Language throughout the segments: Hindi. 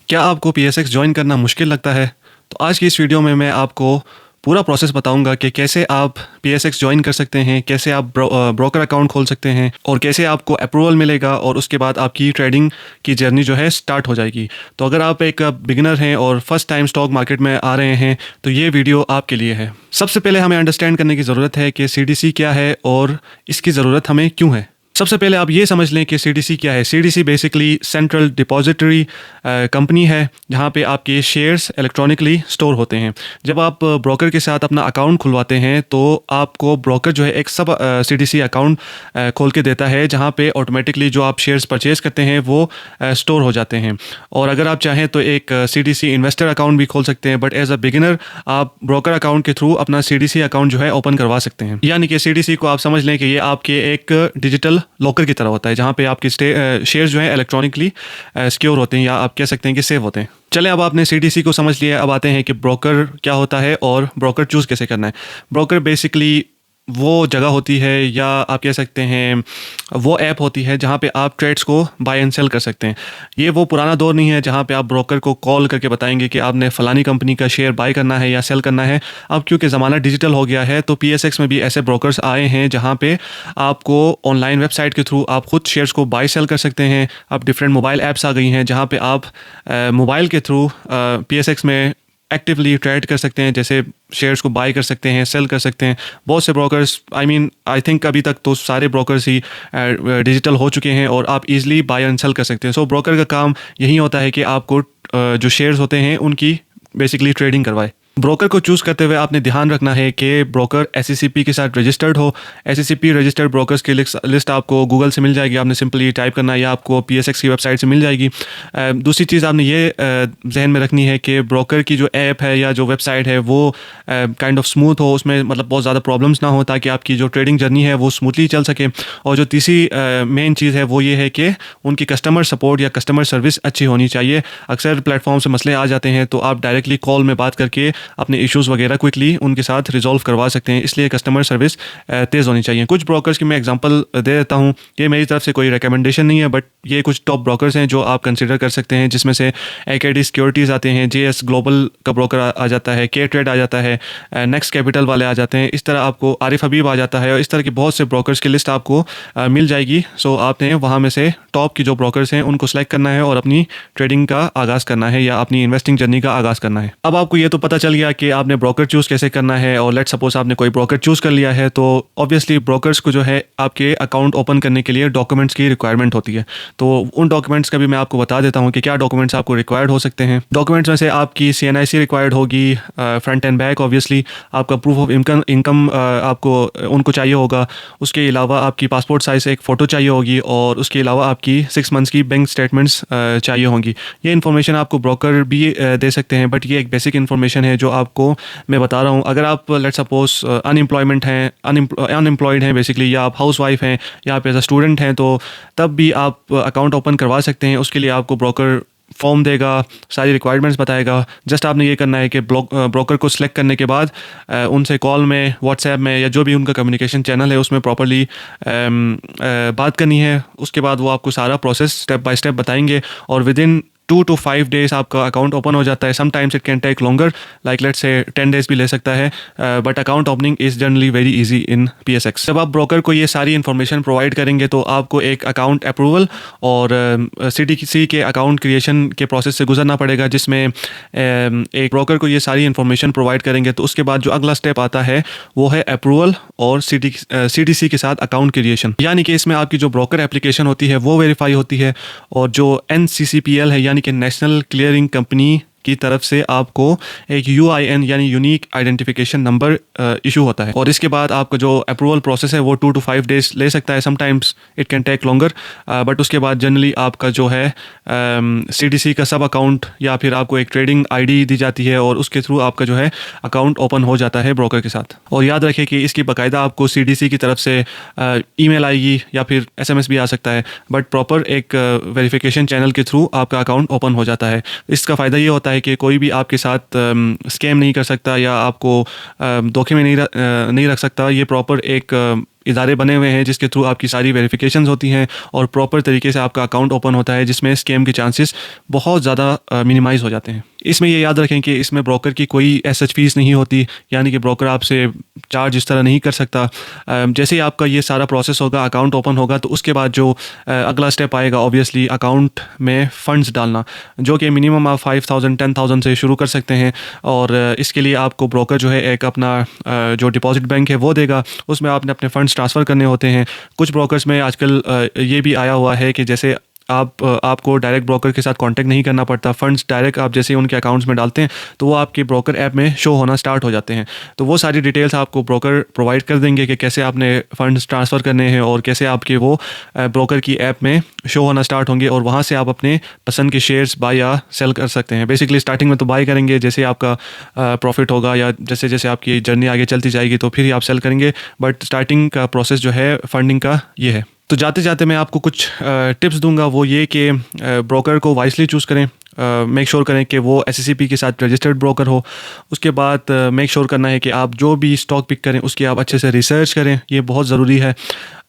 क्या आपको पीएसएक्स ज्वाइन करना मुश्किल लगता है? तो आज की इस वीडियो में मैं आपको पूरा प्रोसेस बताऊंगा कि कैसे आप पीएसएक्स ज्वाइन कर सकते हैं, कैसे आप ब्रोकर अकाउंट खोल सकते हैं और कैसे आपको अप्रूवल मिलेगा और उसके बाद आपकी ट्रेडिंग की जर्नी जो है स्टार्ट हो जाएगी। तो अगर आप एक बिगिनर हैं और फर्स्ट टाइम स्टॉक मार्केट में आ रहे हैं तो ये वीडियो आपके लिए है। सबसे पहले हमें अंडरस्टैंड करने की ज़रूरत है कि सीडीसी क्या है और इसकी ज़रूरत हमें क्यों है। सबसे पहले आप ये समझ लें कि सीडीसी क्या है। CDC basically central depository company है जहाँ पे आपके शेयर्स इलेक्ट्रॉनिकली स्टोर होते हैं। जब आप ब्रोकर के साथ अपना अकाउंट खुलवाते हैं तो आपको ब्रोकर जो है एक सब सीडीसी अकाउंट खोल के देता है जहाँ पे ऑटोमेटिकली जो आप शेयर्स परचेज करते हैं वो स्टोर हो जाते हैं। और अगर आप चाहें तो एक सीडीसी इन्वेस्टर अकाउंट भी खोल सकते हैं, बट एज अ बिगिनर आप ब्रोकर अकाउंट के थ्रू अपना सीडीसी अकाउंट जो है ओपन करवा सकते हैं। यानी कि सीडीसी को आप समझ लें कि ये आपके एक डिजिटल लॉकर की तरह होता है जहाँ पे आपके शेयर्स जो है इलेक्ट्रॉनिकली सिक्योर होते हैं या आप कह सकते हैं कि सेव होते हैं। चलें, अब आपने सीडीसी को समझ लिया, अब आते हैं कि ब्रोकर क्या होता है और ब्रोकर चूज़ कैसे करना है। ब्रोकर बेसिकली वो जगह होती है या आप कह सकते हैं वो ऐप होती है जहाँ पे आप ट्रेड्स को बाय एंड सेल कर सकते हैं। ये वो पुराना दौर नहीं है जहाँ पे आप ब्रोकर को कॉल करके बताएंगे कि आपने फ़लानी कंपनी का शेयर बाय करना है या सेल करना है। अब क्योंकि ज़माना डिजिटल हो गया है तो पीएसएक्स में भी ऐसे ब्रोकर्स आए हैं जहाँ पे आपको ऑनलाइन वेबसाइट के थ्रू आप खुद शेयर्स को बाय सेल कर सकते हैं। अब डिफरेंट मोबाइल ऐप्स आ गई हैं जहाँ पे आप मोबाइल के थ्रू पीएसएक्स में एक्टिवली ट्रेड कर सकते हैं, जैसे शेयर्स को बाय कर सकते हैं, सेल कर सकते हैं। बहुत से ब्रोकर्स आई थिंक अभी तक तो सारे ब्रोकर्स ही डिजिटल हो चुके हैं और आप इजीली बाय एंड सेल कर सकते हैं। सो ब्रोकर का काम यही होता है कि आपको जो शेयर्स होते हैं उनकी बेसिकली ट्रेडिंग करवाए। ब्रोकर को चूज़ करते हुए आपने ध्यान रखना है कि ब्रोकर एसईसीपी के साथ रजिस्टर्ड हो। एसईसीपी रजिस्टर्ड ब्रोकर्स की लिस्ट आपको गूगल से मिल जाएगी, आपने सिंपली टाइप करना है या आपको पीएसएक्स की वेबसाइट से मिल जाएगी। दूसरी चीज़ आपने ये जहन में रखनी है कि ब्रोकर की जो ऐप है या जो वेबसाइट है वो काइंड ऑफ स्मूथ हो, उसमें मतलब बहुत ज़्यादा प्रॉब्लम्स ना हो ताकि आपकी जो ट्रेडिंग जर्नी है वो स्मूथली चल सके। और जो तीसरी मेन चीज़ है वो ये है कि उनकी कस्टमर सपोर्ट या कस्टमर सर्विस अच्छी होनी चाहिए। अक्सर प्लेटफॉर्म से मसले आ जाते हैं तो आप डायरेक्टली कॉल में बात करके अपने इश्यूज़ वगैरह क्विकली उनके साथ रिजॉल्व करवा सकते हैं, इसलिए कस्टमर सर्विस तेज़ होनी चाहिए। कुछ ब्रोकर्स की मैं एग्जांपल दे देता हूँ, ये मेरी तरफ से कोई रिकमेंडेशन नहीं है, बट ये कुछ टॉप ब्रोकर्स हैं जो आप कंसिडर कर सकते हैं, जिसमें से एकेडी सिक्योरिटीज़ आते हैं, जेएस ग्लोबल का ब्रोकर आ जाता है, के ट्रेड आ जाता है, नेक्स्ट कैपिटल वाले आ जाते हैं, इस तरह आपको आरिफ हबीब आ जाता है और इस तरह के बहुत से ब्रोकर्स की लिस्ट आपको मिल जाएगी। सो आपने वहाँ में से टॉप की जो ब्रोकर्स हैं उनको सेलेक्ट करना है और अपनी ट्रेडिंग का आगाज़ करना है या अपनी इन्वेस्टिंग जर्नी का आगाज़ करना है। अब आपको ये तो पता चल गया कि आपने ब्रोकर चूज़ कैसे करना है और लेट सपोज आपने कोई ब्रोकर चूज़ कर लिया है तो ऑब्वियसली ब्रोकर्स को जो है आपके अकाउंट ओपन करने के लिए डॉक्यूमेंट्स की रिक्वायरमेंट होती है। तो उन डॉक्यूमेंट्स का भी मैं आपको बता देता हूँ कि क्या डॉक्यूमेंट्स आपको रिक्वायर्ड हो सकते हैं। डॉक्यूमेंट्स में से आपकी सीएनआईसी रिक्वायर्ड होगी, फ्रंट एंड बैक ऑब्वियसली, आपका प्रूफ ऑफ इनकम आपको उनको चाहिए होगा। उसके अलावा आपकी पासपोर्ट साइज़ एक फ़ोटो चाहिए होगी और उसके अलावा आपकी 6 मंथ्स की बैंक स्टेटमेंट्स चाहिए होंगी। ये इन्फॉर्मेशन आपको ब्रोकर भी दे सकते हैं, बट ये एक बेसिक इन्फॉर्मेशन है जो आपको मैं बता रहा हूँ। अगर आप लेट सपोज अनएम्प्लॉयड हैं बेसिकली, या आप हाउस वाइफ हैं या आप एज अ स्टूडेंट हैं, तो तब भी आप अकाउंट ओपन करवा सकते हैं। उसके लिए आपको ब्रोकर फॉर्म देगा, सारी रिक्वायरमेंट्स बताएगा। जस्ट आपने ये करना है कि ब्रोकर को सिलेक्ट करने के बाद उनसे कॉल में, व्हाट्सएप में या जो भी उनका कम्युनिकेशन चैनल है उसमें प्रॉपर्ली बात करनी है। उसके बाद वो आपको सारा प्रोसेस स्टेप बाय स्टेप बताएंगे और विद इन 2 to 5 days आपका अकाउंट ओपन हो जाता है। Sometimes it can take longer, like let's say 10 days भी ले सकता है, but account opening is generally very easy in PSX. जब आप ब्रोकर को ये सारी इन्फॉर्मेशन प्रोवाइड करेंगे तो आपको एक अकाउंट अप्रूवल और सीडीसी के अकाउंट क्रिएशन के प्रोसेस से गुजरना पड़ेगा, जिसमें एक ब्रोकर को ये सारी इन्फॉर्मेशन प्रोवाइड करेंगे तो उसके बाद जो अगला स्टेप आता है वो है अप्रूवल और सीडीसी के साथ अकाउंट क्रिएशन। यानी कि इसमें आपकी जो ब्रोकर एप्लीकेशन होती है वो वेरीफाई होती है और जो NCCPL है यानी कि नेशनल क्लियरिंग कंपनी की तरफ से आपको एक UIN यानी यूनिक आइडेंटिफिकेशन नंबर इशू होता है। और इसके बाद आपका जो अप्रूवल प्रोसेस है वो 2 to 5 days ले सकता है। Sometimes it can take longer, but उसके बाद जनरली आपका जो है CDC का सब अकाउंट या फिर आपको एक ट्रेडिंग ID दी जाती है और उसके थ्रू आपका जो है अकाउंट ओपन हो जाता है ब्रोकर के साथ। और याद रखें कि इसकी बाकायदा आपको CDC की तरफ से ईमेल आएगी या फिर SMS भी आ सकता है, बट प्रॉपर एक वेरिफिकेशन चैनल के थ्रू आपका अकाउंट ओपन हो जाता है। इसका फ़ायदा ये होता है कि कोई भी आपके साथ स्कैम नहीं कर सकता या आपको धोखे में नहीं रख सकता। ये प्रॉपर एक इदारे बने हुए हैं जिसके थ्रू आपकी सारी वेरिफिकेशंस होती हैं और प्रॉपर तरीके से आपका अकाउंट ओपन होता है, जिसमें स्कैम के चांसेस बहुत ज़्यादा मिनिमाइज़ हो जाते हैं। इसमें ये याद रखें कि इसमें ब्रोकर की कोई एसएच फीस नहीं होती, यानी कि ब्रोकर आपसे चार्ज इस तरह नहीं कर सकता। जैसे ही आपका ये सारा प्रोसेस होगा, अकाउंट ओपन होगा, तो उसके बाद जो अगला स्टेप आएगा ऑब्वियसली अकाउंट में फ़ंड्स डालना, जो कि मिनिमम आप 5,000 10,000 से शुरू कर सकते हैं। और इसके लिए आपको ब्रोकर जो है एक अपना जो डिपॉजिट बैंक है वो देगा, उसमें आपने अपने फ़ंड्स ट्रांसफ़र करने होते हैं। कुछ ब्रोकर्स में आजकल ये भी आया हुआ है कि जैसे आपको डायरेक्ट ब्रोकर के साथ कांटेक्ट नहीं करना पड़ता, फ़ंड्स डायरेक्ट आप जैसे ही उनके अकाउंट्स में डालते हैं तो वो आपके ब्रोकर ऐप में शो होना स्टार्ट हो जाते हैं। तो वो सारी डिटेल्स आपको ब्रोकर प्रोवाइड कर देंगे कि कैसे आपने फ़ंड्स ट्रांसफ़र करने हैं और कैसे आपके वो ब्रोकर की ऐप में शो होना स्टार्ट होंगे, और वहाँ से आप अपने पसंद के शेयर्स बाय या सेल कर सकते हैं। बेसिकली स्टार्टिंग में तो बाय करेंगे, जैसे आपका प्रॉफिट होगा या जैसे जैसे आपकी जर्नी आगे चलती जाएगी तो फिर ही आप सेल करेंगे, बट स्टार्टिंग का प्रोसेस जो है फंडिंग का ये है। तो जाते जाते मैं आपको कुछ टिप्स दूंगा, वो ये कि ब्रोकर को वाइसली चूज़ करें। मेक श्योर करें कि वो एससीपी के साथ रजिस्टर्ड ब्रोकर हो। उसके बाद मेक श्योर करना है कि आप जो भी स्टॉक पिक करें उसकी आप अच्छे से रिसर्च करें, ये बहुत ज़रूरी है।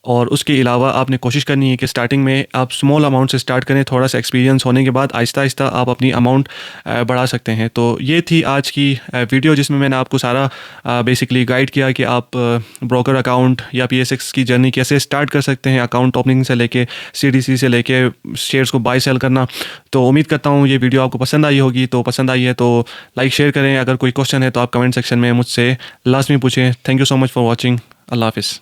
और उसके अलावा आपने कोशिश करनी है कि स्टार्टिंग में आप स्मॉल अमाउंट से स्टार्ट करें, थोड़ा सा एक्सपीरियंस होने के बाद आहिस्ता आहिस्ता आप अपनी अमाउंट बढ़ा सकते हैं। तो ये थी आज की वीडियो, जिसमें मैंने आपको सारा बेसिकली गाइड किया कि आप ब्रोकर अकाउंट या PSX की जर्नी कैसे स्टार्ट कर सकते हैं, अकाउंट ओपनिंग से लेके CDC से लेके शेयर्स को बाय सेल करना। तो उम्मीद करता हूँ ये वीडियो आपको पसंद आई होगी। तो पसंद आई है तो लाइक शेयर करें, अगर कोई क्वेश्चन है तो आप कमेंट सेक्शन में मुझसे लाजमी पूछें। Thank you so much for watching. अल्लाह हाफिज़।